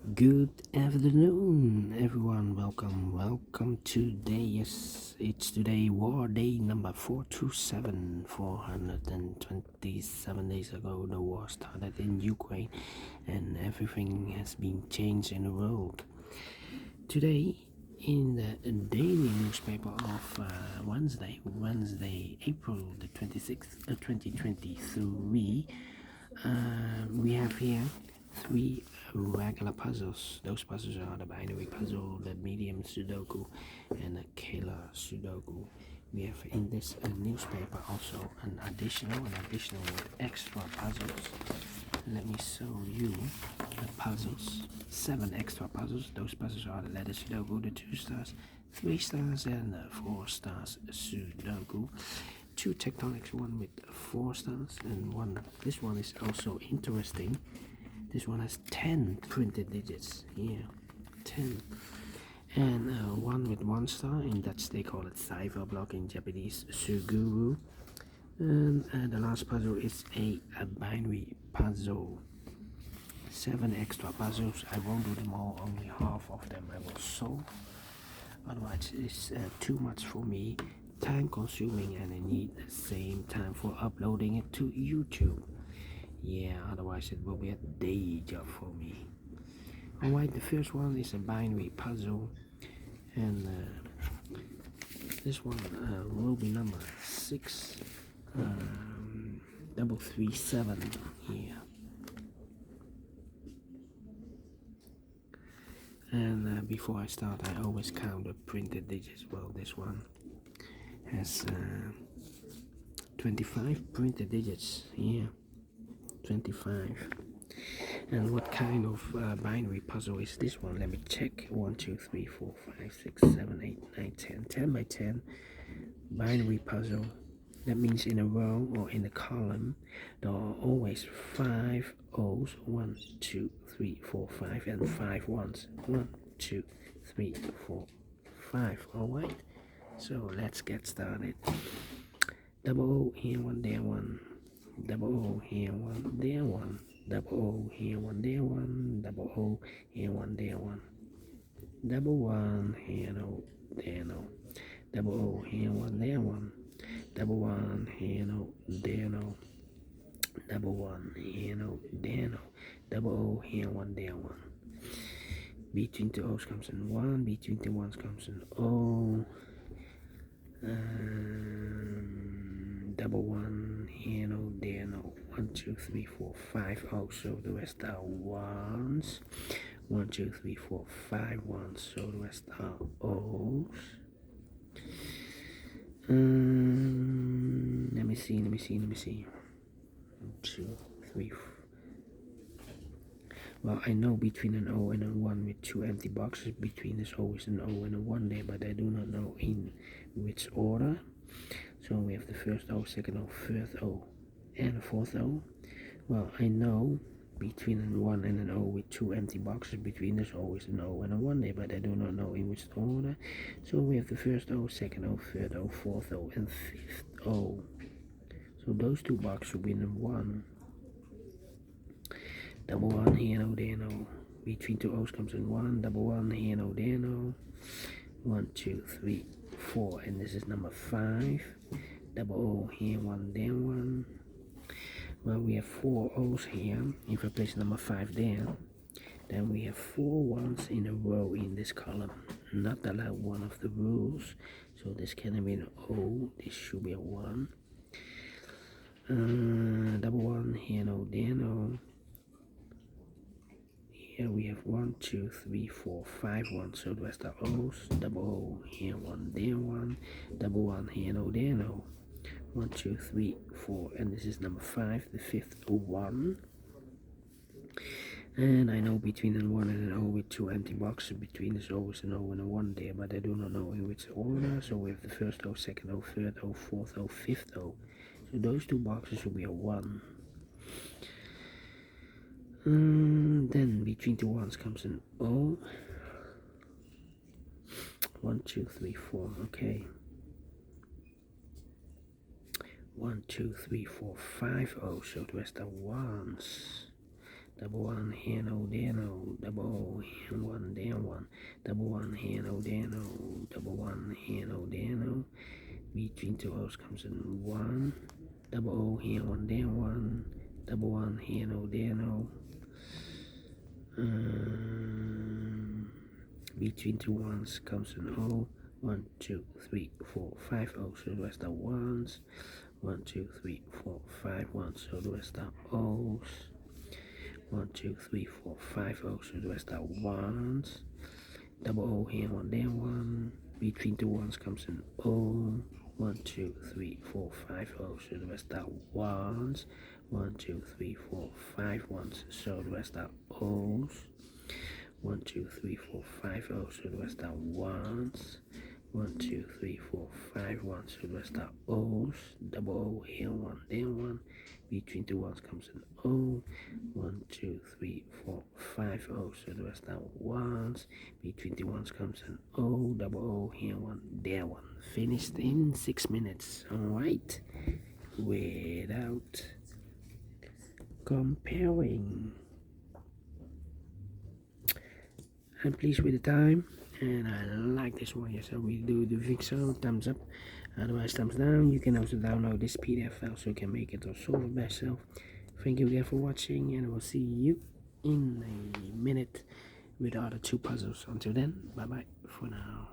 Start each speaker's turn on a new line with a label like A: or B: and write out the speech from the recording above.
A: Good afternoon, everyone. Welcome today. Yes, it's today war day number 427. 427 days ago, the war started in Ukraine, and everything has been changed in the world. Today, in the daily newspaper of Wednesday, April the 26th, 2023, we have here three regular puzzles. Those puzzles are the binary puzzle, the medium Sudoku, and the killer Sudoku. We have in this newspaper also an additional with extra puzzles. Let me show you the puzzles. 7 extra puzzles. Those puzzles are the letter Sudoku, the 2 stars, 3 stars, and the 4 stars Sudoku. 2 tectonics, one with 4 stars, and one. This one is also interesting. This one has 10 printed digits. Yeah, 10. And one with 1 star. In Dutch they call it cipher block, in Japanese suguru. And the last puzzle is a binary puzzle. 7 extra puzzles. I won't do them all, only half of them I will solve. Otherwise it's too much for me, time consuming, and I need the same time for uploading it to YouTube. Yeah, otherwise it will be a day job for me. Alright, the first one is a binary puzzle, and this one will be number 6337 here. And before I start, I always count the printed digits. Well, this one has 25 printed digits. Yeah, 25. And what kind of binary puzzle is this one? Let me check. 1, 2, 3, 4, 5, 6, 7, 8, 9, 10. 10 by 10 binary puzzle. That means in a row or in a column there are always 5 O's. 1, 2, 3, 4, 5, and 5 ones. 1, 2, 3, 4, 5. Alright, so let's get started. Double O here, one there, one. Double O here, one there, one. Double O here, one there, one. Double O here, one there, one. Double one here, no, there, no. Double O here, one there, one. Double one here, no, there, no. Double one here, no, there, no. Double O here, one there, one. Between the O's comes an 1, between the ones comes an O. Double one here, no, there, no. 1, 2, 3, 4, 5 O's, so the rest are ones. 1, 2, 3, 4, 5 ones, so the rest are O's. Let me see. 1, 2, 3, 4. Well, I know between an O and a 1 with 2 empty boxes. Between this O is an O and a 1 there, but I do not know in which order. So we have the first O, second O, third O, and the fourth O. Well, I know between a 1 and an O with 2 empty boxes. Between this O is an O and a 1 there, but I do not know in which order. So we have the first O, second O, third O, fourth O, and fifth O. So those 2 boxes will be in 1. Double one here, no, there, no. Between 2 O's comes in 1. Double one here, no, there, no. 1, 2, 3, 4, and this is number 5. Double O here, 1 there, 1. Well, we have 4 O's here. If I place number 5 there, then we have 4 ones in a row in this column. Not allowed, one of the rules. So this cannot be an O. This should be a 1. Double one here, no, there, no. Here we have 1, 2, 3, 4, 5 ones, so the rest are O's. Double O here, 1 there, 1. Double one here, no, there, no. 1, 2, 3, 4, and this is number 5, the 5th 1. And I know between an 1 and an O with 2 empty boxes. Between this O is an O and a 1 there, but I do not know in which order. So we have the first O, second O, third O, fourth O, fifth O. So those 2 boxes will be a 1. Then between the ones comes an O. 1, 2, 3, 4. Okay. 1, 2, 3, 4, 5 O's. So the rest are ones. double one here, no there, no, double O here, one there, one, double one here, no there, no, double one here, no there, no, between two O's comes in one, double O here, one there, one, double one here, no there, no, between two ones comes an O, 1, 2, 3, 4, 5 O's, so the rest are ones, 1, 2, 3, 4, 5 ones, so the rest are O's, 1, 2, 3, 4, 5 O's, so the rest are ones, double O here, one there, one, between two ones comes an O, 1, 2, 3, 4, 5 O's, so the rest are ones, 1, 2, 3, 4, 5 ones, so the rest are O's, 1, 2, 3, 4, 5 O's, so the rest are ones, 1, 2, 3, 4, 5 ones, so the rest are O's, double O here, one there, one, between two ones comes an O, 1, 2, 3, 4, 5 O's, so the rest are ones, between two ones comes an O, double O here, one there, one. Finished in 6 minutes, alright, without comparing. I'm pleased with the time, and I like this one. Yes, I really do think so. Thumbs up, otherwise thumbs down. You can also download this PDF file so you can make it or solve it by yourself. Thank you again for watching, and I will see you in a minute with the other two puzzles. Until then, bye bye for now.